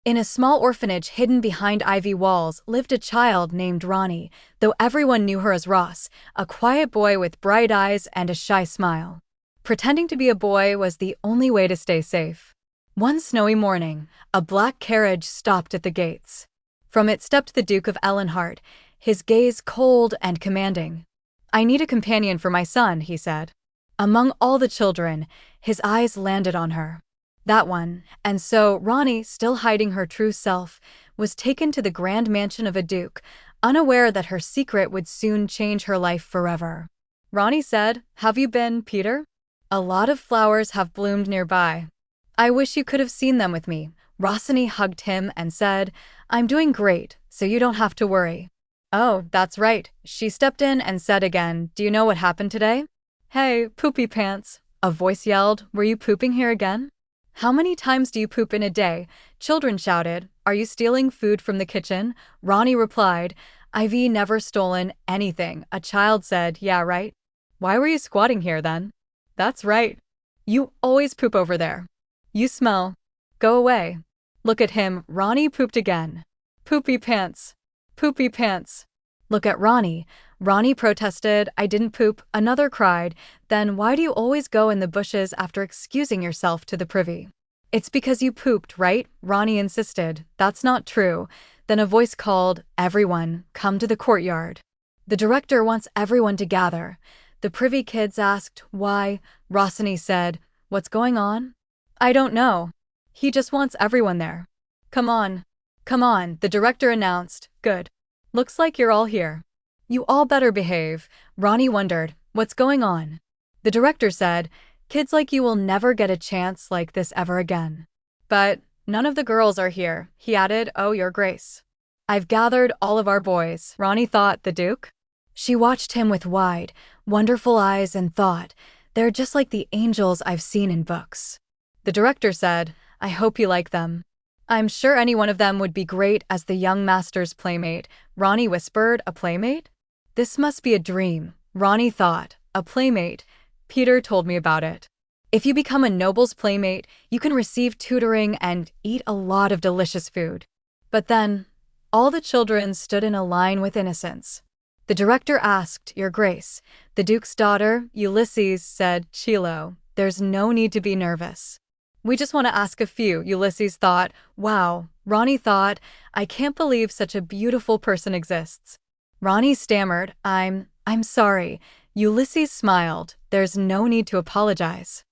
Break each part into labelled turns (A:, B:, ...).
A: In a small orphanage hidden behind ivy walls lived a child named Ronnie, though everyone knew her as Ross, a quiet boy with bright eyes and a shy smile. Pretending to be a boy was the only way to stay safe. One snowy morning, a black carriage stopped at the gates. From it stepped the Duke of Ellenhart, his gaze cold and commanding. "I need a companion for my son," he said. Among all the children, his eyes landed on her. That one, and so Ronnie, still hiding her true self, was taken to the grand mansion of a duke, unaware that her secret would soon change her life forever. Ronnie said, "Have you been, Peter? A lot of flowers have bloomed nearby. I wish you could have seen them with me." Rossini hugged him and said, "I'm doing great, so you don't have to worry." "Oh, that's right." She stepped in and said again, "Do you know what happened today?" "Hey, poopy pants," a voice yelled, "were you pooping here again?" "How many times do you poop in a day?" Children shouted. "Are you stealing food from the kitchen?" Ronnie replied, "I've never stolen anything." A child said, "Yeah, right. Why were you squatting here then?" "That's right. You always poop over there. You smell. Go away." "Look at him." Ronnie pooped again. "Poopy pants. Poopy pants." "Look at Ronnie." Ronnie protested, "I didn't poop." Another cried, "Then why do you always go in the bushes after excusing yourself to the privy?" "It's because you pooped, right?" Ronnie insisted. "That's not true." Then a voice called, "Everyone, come to the courtyard. The director wants everyone to gather." The privy kids asked, "Why?" Rossini said, "What's going on?" "I don't know. He just wants everyone there." "Come on. Come on," the director announced. "Good. Looks like you're all here. You all better behave." Ronnie wondered, "What's going on?" The director said, "Kids like you will never get a chance like this ever again." "But none of the girls are here," he added. "Oh, Your Grace. I've gathered all of our boys." Ronnie thought, "The Duke?" She watched him with wide, wonderful eyes and thought, "They're just like the angels I've seen in books." The director said, "I hope you like them. I'm sure any one of them would be great as the young master's playmate." Ronnie whispered, "A playmate? This must be a dream." Ronnie thought, "A playmate? Peter told me about it. If you become a noble's playmate, you can receive tutoring and eat a lot of delicious food." But then, all the children stood in a line with innocence. The director asked, "Your Grace." The Duke's daughter, Ulysses, said, "Chilo, there's no need to be nervous. We just want to ask a few." Ulysses thought, "Wow." Ronnie thought, "I can't believe such a beautiful person exists." Ronnie stammered, I'm sorry." Ulysses smiled, "There's no need to apologize."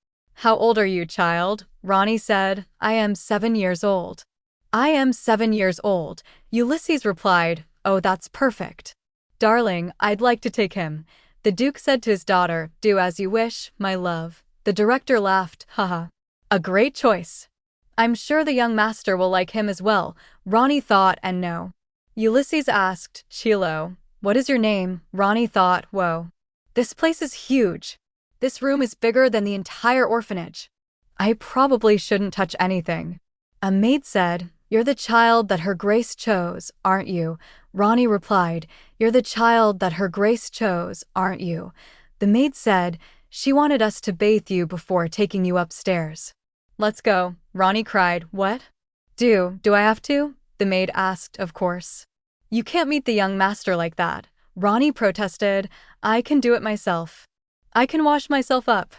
A: "How old are you, child?" Ronnie said, "I am 7 years old." "I am 7 years old." Ulysses replied, "Oh, that's perfect. Darling, I'd like to take him." The Duke said to his daughter, "Do as you wish, my love." The director laughed, "Haha. A great choice. I'm sure the young master will like him as well." Ronnie thought, and no. Ulysses asked, "Chilo, what is your name?" Ronnie thought, whoa. This place is huge. This room is bigger than the entire orphanage. I probably shouldn't touch anything. A maid said, "You're the child that Her Grace chose, aren't you?" Ronnie replied, "You're the child that Her Grace chose, aren't you?" The maid said, "She wanted us to bathe you before taking you upstairs." "Let's go." Ronnie cried, "What? Do I have to?" The maid asked, "Of course. You can't meet the young master like that." Ronnie protested, "I can do it myself. I can wash myself up.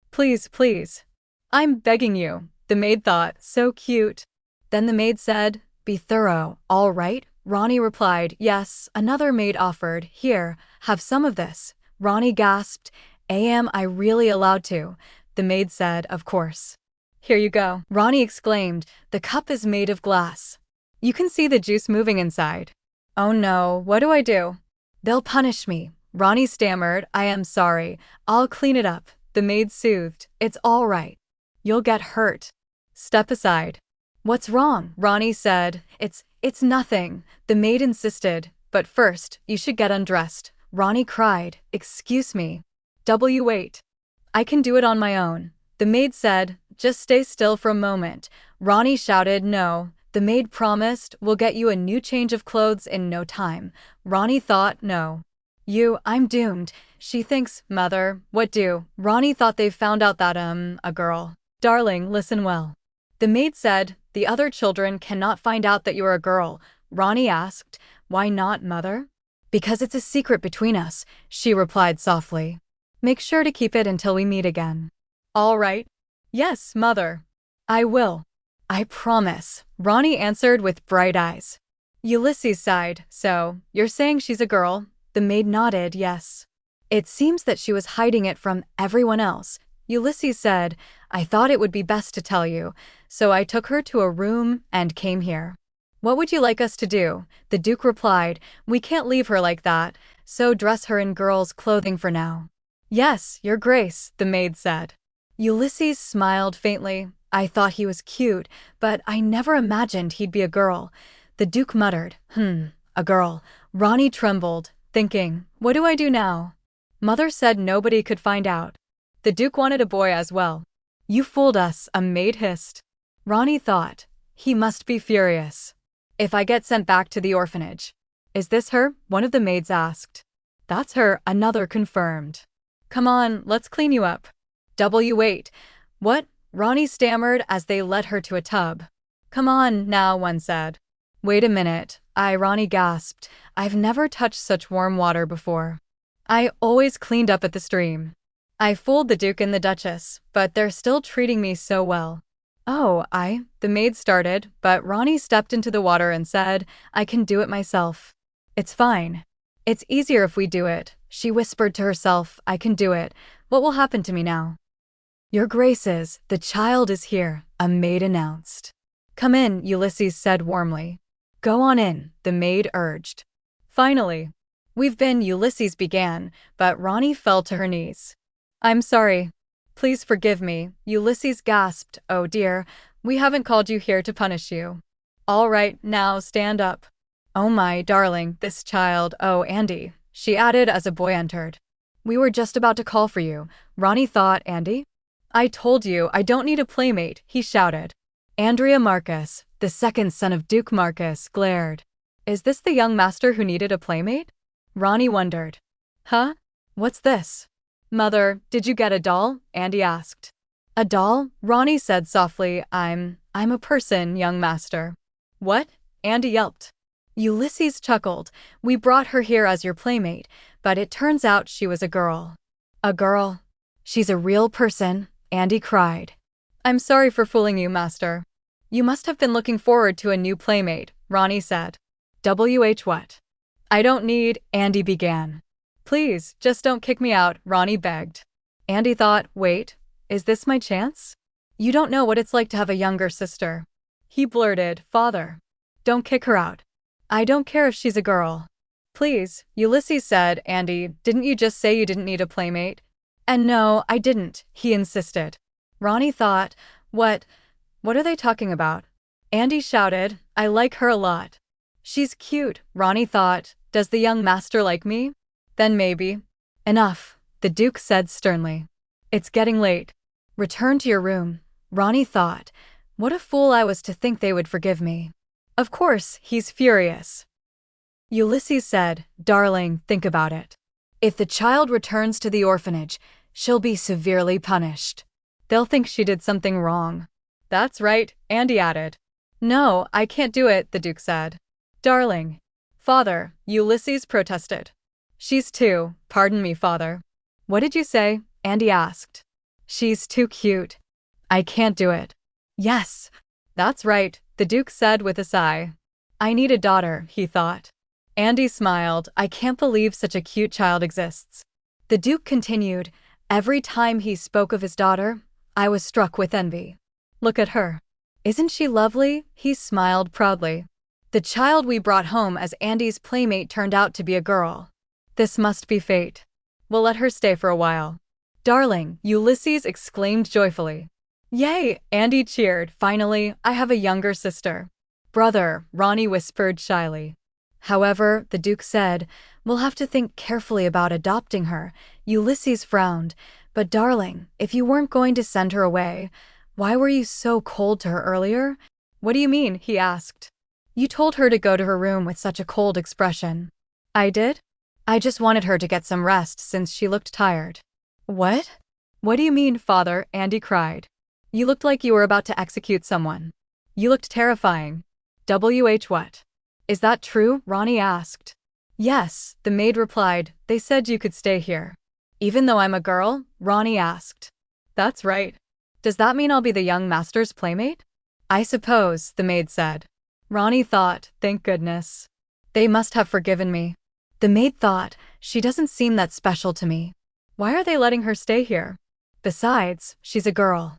A: Please, please. I'm begging you." The maid thought, "So cute." Then the maid said, "Be thorough, all right?" Ronnie replied, "Yes." Another maid offered, "Here, have some of this." Ronnie gasped, "Am I really allowed to?" The maid said, "Of course." "Here you go." Ronnie exclaimed, "The cup is made of glass. You can see the juice moving inside." "Oh no, what do I do?" "They'll punish me." Ronnie stammered, "I am sorry. I'll clean it up." The maid soothed, "It's all right. You'll get hurt. Step aside." "What's wrong?" Ronnie said, It's nothing." The maid insisted, "But first, you should get undressed." Ronnie cried, "Excuse me. Wait. I can do it on my own." The maid said, "Just stay still for a moment." Ronnie shouted, "No." The maid promised, "We'll get you a new change of clothes in no time." Ronnie thought, "No. I'm doomed." She thinks, "Mother, what do?" Ronnie thought they found out that, a girl. "Darling, listen well. The maid said, "The other children cannot find out that you're a girl." Ronnie asked, "Why not, mother?" "Because it's a secret between us," she replied softly. "Make sure to keep it until we meet again." "All right." "Yes, mother. I will. I promise," Ronnie answered with bright eyes. Ulysses sighed. "So, you're saying she's a girl?" The maid nodded, yes. "It seems that she was hiding it from everyone else," Ulysses said. "I thought it would be best to tell you, so I took her to a room and came here." "What would you like us to do?" The Duke replied. "We can't leave her like that, so dress her in girl's clothing for now." "Yes, your grace," the maid said. Ulysses smiled faintly. "I thought he was cute, but I never imagined he'd be a girl." The Duke muttered, a girl." Ronnie trembled, thinking, "What do I do now?" Mother said nobody could find out. The Duke wanted a boy as well. "You fooled us," a maid hissed. Ronnie thought, he must be furious. "If I get sent back to the orphanage." "Is this her?" one of the maids asked. "That's her," another confirmed. "Come on, let's clean you up." Wait. "What?" Ronnie stammered as they led her to a tub. "Come on, now," one said. "Wait a minute," Ronnie gasped. "I've never touched such warm water before. I always cleaned up at the stream. I fooled the Duke and the Duchess, but they're still treating me so well." "Oh, the maid started, but Ronnie stepped into the water and said, "I can do it myself." "It's fine. It's easier if we do it," she whispered to herself. "I can do it. What will happen to me now?" "Your Graces, the child is here," a maid announced. "Come in," Ulysses said warmly. "Go on in," the maid urged. "Finally." "We've been," Ulysses began, but Ronnie fell to her knees. "I'm sorry. Please forgive me," Ulysses gasped. "Oh dear, we haven't called you here to punish you." "All right, now stand up." "Oh my darling, this child." "Oh, Andy," she added as a boy entered. "We were just about to call for you." Ronnie thought, "Andy?" "I told you, I don't need a playmate," he shouted. Andrea Marcus, the second son of Duke Marcus, glared. "Is this the young master who needed a playmate?" Ronnie wondered. "Huh? What's this?" "Mother, did you get a doll?" Andy asked. "A doll?" Ronnie said softly. I'm a person, young master." "What?" Andy yelped. Ulysses chuckled. "We brought her here as your playmate, but it turns out she was a girl." "A girl? She's a real person?" Andy cried. "I'm sorry for fooling you, master." "You must have been looking forward to a new playmate," Ronnie said. What? "I don't need," Andy began. "Please, just don't kick me out," Ronnie begged. Andy thought, "Wait, is this my chance? You don't know what it's like to have a younger sister." He blurted, "Father, don't kick her out. I don't care if she's a girl." "Please," Ulysses said. "Andy, didn't you just say you didn't need a playmate?" "And no, I didn't," he insisted. Ronnie thought, What are they talking about?" Andy shouted, "I like her a lot." "She's cute," Ronnie thought. "Does the young master like me?" "Then maybe." "Enough," the Duke said sternly. "It's getting late. Return to your room." Ronnie thought, what a fool I was to think they would forgive me. Of course, he's furious. Ulysses said, "Darling, think about it. If the child returns to the orphanage, she'll be severely punished. They'll think she did something wrong." "That's right," Andy added. "No, I can't do it," the Duke said. "Darling." "Father," Ulysses protested. "She's too." "Pardon me, father." "What did you say?" Andy asked. "She's too cute. I can't do it." "Yes, that's right," the Duke said with a sigh. "I need a daughter," he thought. Andy smiled. "I can't believe such a cute child exists." The Duke continued, "Every time he spoke of his daughter, I was struck with envy. Look at her. Isn't she lovely?" He smiled proudly. "The child we brought home as Andy's playmate turned out to be a girl. This must be fate. We'll let her stay for a while." "Darling," Ulysses exclaimed joyfully. "Yay!" Andy cheered. "Finally, I have a younger sister." "Brother," Ronnie whispered shyly. "However," the Duke said, "we'll have to think carefully about adopting her." Ulysses frowned. "But darling, if you weren't going to send her away, why were you so cold to her earlier?" "What do you mean?" he asked. "You told her to go to her room with such a cold expression." "I did? I just wanted her to get some rest since she looked tired." "What? What do you mean, father?" Andy cried. You looked like you were about to execute someone. You looked terrifying. What? Is that true? Ronnie asked. Yes, the maid replied. They said you could stay here. Even though I'm a girl? Ronnie asked. That's right. Does that mean I'll be the young master's playmate? I suppose, the maid said. Ronnie thought, thank goodness. They must have forgiven me. The maid thought, she doesn't seem that special to me. Why are they letting her stay here? Besides, she's a girl.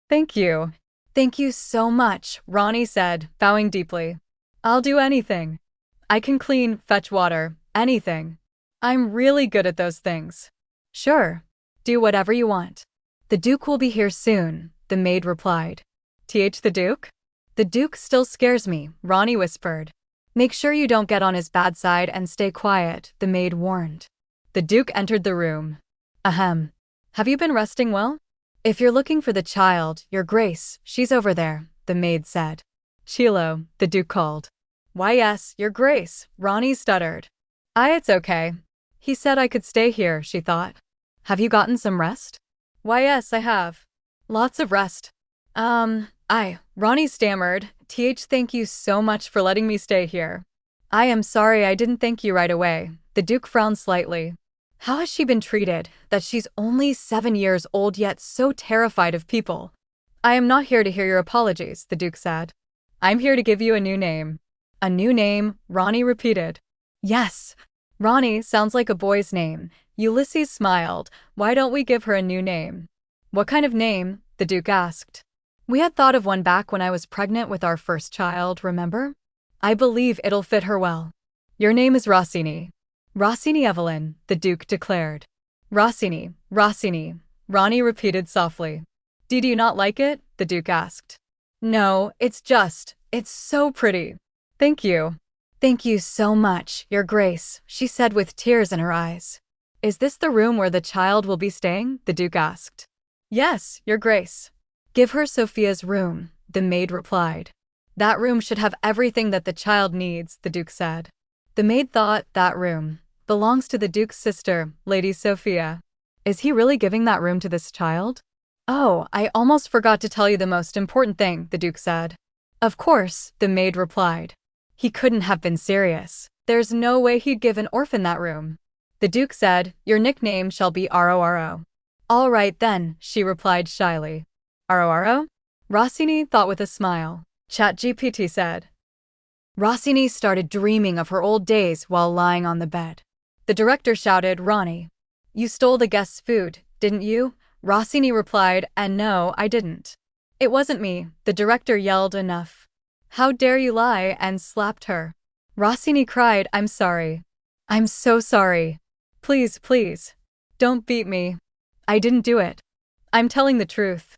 A: Thank you. Thank you so much, Ronnie said, bowing deeply. I'll do anything. I can clean, fetch water, anything. I'm really good at those things. Sure. Do whatever you want. The Duke will be here soon, the maid replied. The Duke? The Duke still scares me, Ronnie whispered. Make sure you don't get on his bad side and stay quiet, the maid warned. The Duke entered the room. Ahem. Have you been resting well? If you're looking for the child, Your Grace, she's over there, the maid said. Chilo, the Duke called. Why yes, Your Grace, Ronnie stuttered. It's okay. He said I could stay here, she thought. Have you gotten some rest? Why yes, I have. Lots of rest. Ronnie stammered. Thank you so much for letting me stay here. I am sorry I didn't thank you right away. The Duke frowned slightly. How has she been treated, that she's only 7 years old yet so terrified of people? I am not here to hear your apologies, the Duke said. I'm here to give you a new name. A new name, Ronnie repeated. Yes. Ronnie sounds like a boy's name. Ulysses smiled. Why don't we give her a new name? What kind of name? The Duke asked. We had thought of one back when I was pregnant with our first child, remember? I believe it'll fit her well. Your name is Rossini. Rossini Evelyn, the Duke declared. Rossini, Rossini, Ronnie repeated softly. Did you not like it? The Duke asked. No, it's so pretty. Thank you. Thank you so much, Your Grace, she said with tears in her eyes. Is this the room where the child will be staying? The Duke asked. Yes, Your Grace. Give her Sophia's room, the maid replied. That room should have everything that the child needs, the Duke said. The maid thought, that room belongs to the Duke's sister, Lady Sophia. Is he really giving that room to this child? Oh, I almost forgot to tell you the most important thing, the Duke said. Of course, the maid replied. He couldn't have been serious. There's no way he'd give an orphan that room. The Duke said, your nickname shall be Roro. All right then, she replied shyly. Roro? Rossini thought with a smile. ChatGPT said. Rossini started dreaming of her old days while lying on the bed. The director shouted, Ronnie. You stole the guest's food, didn't you? Rossini replied, and no, I didn't. It wasn't me, the director yelled. Enough. How dare you lie, and slapped her. Rossini cried, I'm sorry. I'm so sorry. Please, please. Don't beat me. I didn't do it. I'm telling the truth.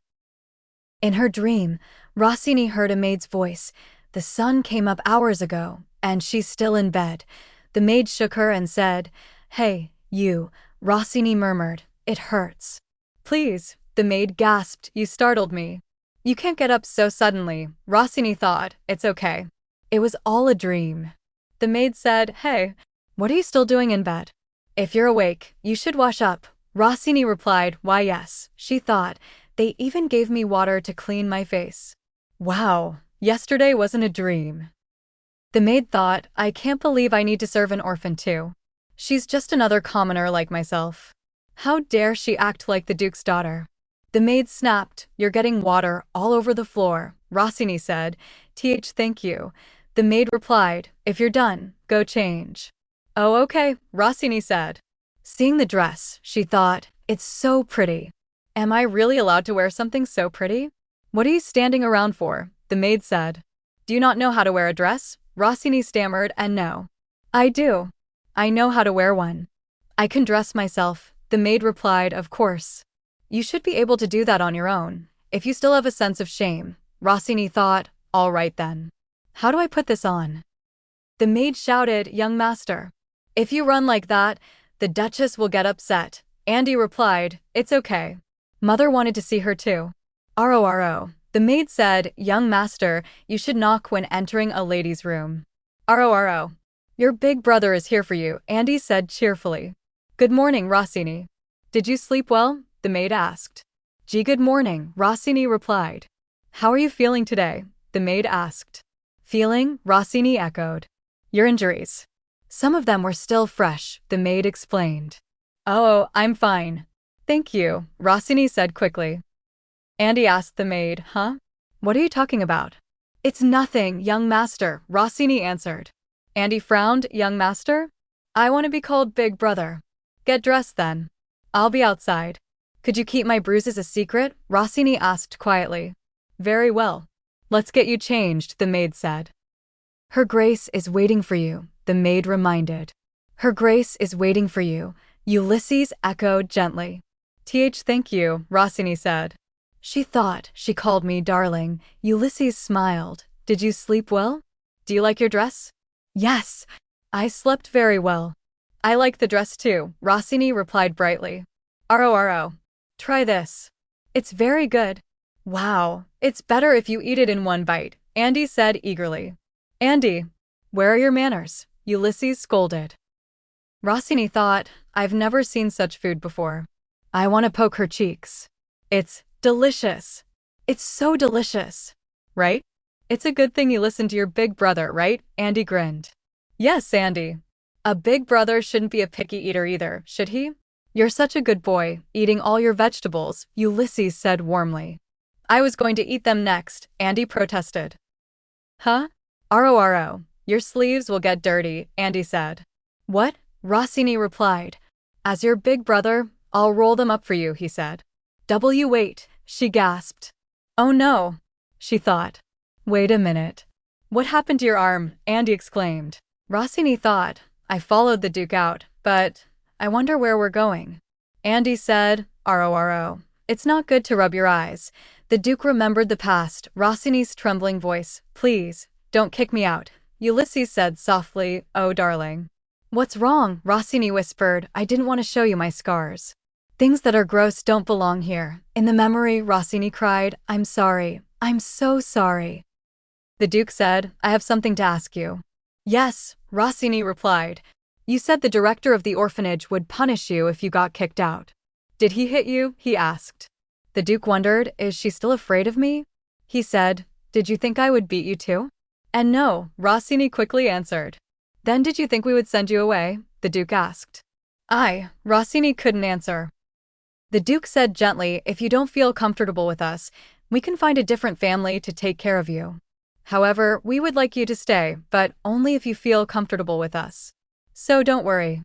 A: In her dream, Rossini heard a maid's voice. The sun came up hours ago, and she's still in bed. The maid shook her and said, Hey, you, Rossini murmured, it hurts. Please, the maid gasped, you startled me. You can't get up so suddenly, Rossini thought, it's okay. It was all a dream. The maid said, Hey, what are you still doing in bed? If you're awake, you should wash up. Rossini replied, Why yes, she thought, they even gave me water to clean my face. Wow, yesterday wasn't a dream. The maid thought, I can't believe I need to serve an orphan too. She's just another commoner like myself. How dare she act like the Duke's daughter? The maid snapped, You're getting water all over the floor, Rossini said. Thank you. The maid replied, If you're done, go change. Oh okay, Rossini said. Seeing the dress, she thought, it's so pretty. Am I really allowed to wear something so pretty? What are you standing around for? The maid said. Do you not know how to wear a dress? Rossini stammered, and no. I do. I know how to wear one. I can dress myself, the maid replied, of course. You should be able to do that on your own. If you still have a sense of shame, Rossini thought, all right then. How do I put this on? The maid shouted, Young master. If you run like that, the Duchess will get upset. Andy replied, It's okay. Mother wanted to see her too. Ro. The maid said, Young master, you should knock when entering a lady's room. Ro. Your big brother is here for you, Andy said cheerfully. Good morning, Rossini. Did you sleep well? The maid asked. Gee, good morning, Rossini replied. How are you feeling today? The maid asked. Feeling? Rossini echoed. Your injuries. Some of them were still fresh, the maid explained. Oh, I'm fine. Thank you, Rossini said quickly. Andy asked the maid, huh? What are you talking about? It's nothing, young master, Rossini answered. Andy frowned, young master? I want to be called big brother. Get dressed then. I'll be outside. Could you keep my bruises a secret? Rossini asked quietly. Very well. Let's get you changed, the maid said. Her Grace is waiting for you, the maid reminded. Her Grace is waiting for you, Ulysses echoed gently. Thank you, Rossini said. She thought she called me darling, Ulysses smiled. Did you sleep well? Do you like your dress? Yes, I slept very well. I like the dress too, Rossini replied brightly. Aro. Try this. It's very good. Wow, it's better if you eat it in one bite, Andy said eagerly. Andy, where are your manners? Ulysses scolded. Rossini thought, I've never seen such food before. I want to poke her cheeks. It's delicious. It's so delicious. Right? It's a good thing you listened to your big brother, right? Andy grinned. Yes, Andy. A big brother shouldn't be a picky eater either, should he? You're such a good boy, eating all your vegetables, Ulysses said warmly. I was going to eat them next, Andy protested. Huh? Aro, your sleeves will get dirty, Andy said. What? Rossini replied. As your big brother, I'll roll them up for you, he said. Wait, she gasped. Oh no, she thought. Wait a minute. What happened to your arm? Andy exclaimed. Rossini thought, I followed the Duke out, but I wonder where we're going. Andy said, Aro. It's not good to rub your eyes. The Duke remembered the past, Rossini's trembling voice. Please, don't kick me out. Ulysses said softly, oh darling. What's wrong? Rossini whispered. I didn't want to show you my scars. Things that are gross don't belong here. In the memory, Rossini cried, I'm sorry. I'm so sorry. The Duke said, I have something to ask you. Yes, Rossini replied. You said the director of the orphanage would punish you if you got kicked out. Did he hit you? He asked. The Duke wondered, is she still afraid of me? He said, did you think I would beat you too? And no, Rossini quickly answered. Then did you think we would send you away? The Duke asked. Rossini couldn't answer. The Duke said gently, if you don't feel comfortable with us, we can find a different family to take care of you. However, we would like you to stay, but only if you feel comfortable with us. So don't worry.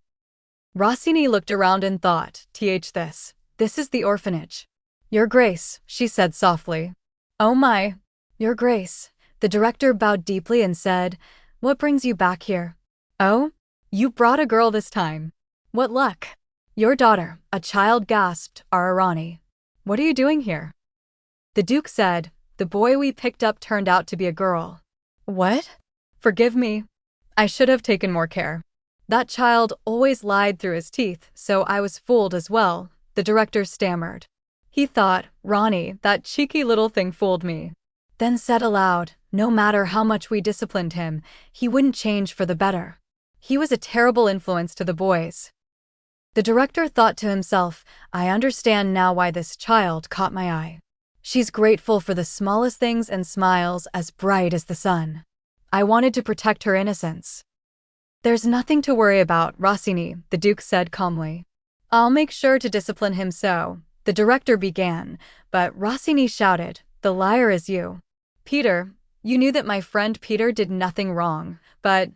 A: Rossini looked around and thought, this is the orphanage. Your Grace, she said softly. Oh my, Your Grace. The director bowed deeply and said, what brings you back here? Oh, you brought a girl this time. What luck. Your daughter, a child gasped, Ararani. What are you doing here? The Duke said, the boy we picked up turned out to be a girl. What? Forgive me. I should have taken more care. That child always lied through his teeth, so I was fooled as well, the director stammered. He thought, Ronnie, that cheeky little thing fooled me. Then said aloud, no matter how much we disciplined him, he wouldn't change for the better. He was a terrible influence to the boys. The director thought to himself, I understand now why this child caught my eye. She's grateful for the smallest things and smiles as bright as the sun. I wanted to protect her innocence. There's nothing to worry about, Rossini, the Duke said calmly. I'll make sure to discipline him so. The director began, but Rossini shouted, the liar is you. Peter, you knew that my friend Peter did nothing wrong, but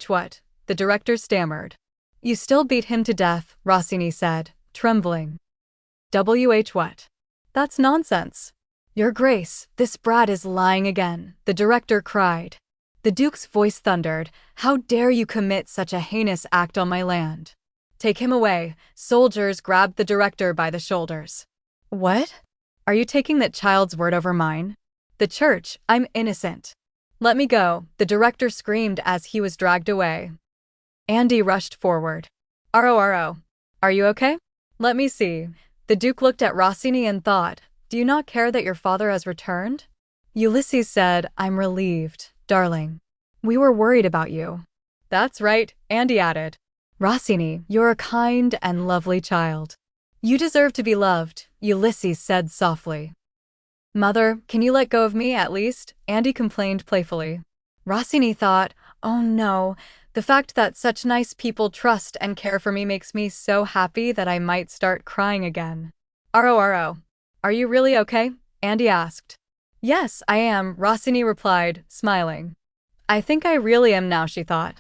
A: what? The director stammered. You still beat him to death, Rossini said, trembling. What? That's nonsense. Your Grace, this brat is lying again, the director cried. The Duke's voice thundered, how dare you commit such a heinous act on my land? Take him away. Soldiers grabbed the director by the shoulders. What? Are you taking that child's word over mine? The church, I'm innocent. Let me go, the director screamed as he was dragged away. Andy rushed forward. Aro, are you okay? Let me see. The Duke looked at Rossini and thought, do you not care that your father has returned? Ulysses said, I'm relieved, darling. We were worried about you. That's right, Andy added. Rossini, you're a kind and lovely child. You deserve to be loved, Ulysses said softly. Mother, can you let go of me at least? Andy complained playfully. Rossini thought, oh no, the fact that such nice people trust and care for me makes me so happy that I might start crying again. Aro. Are you really okay? Andy asked. Yes, I am, Rossini replied, smiling. I think I really am now, she thought.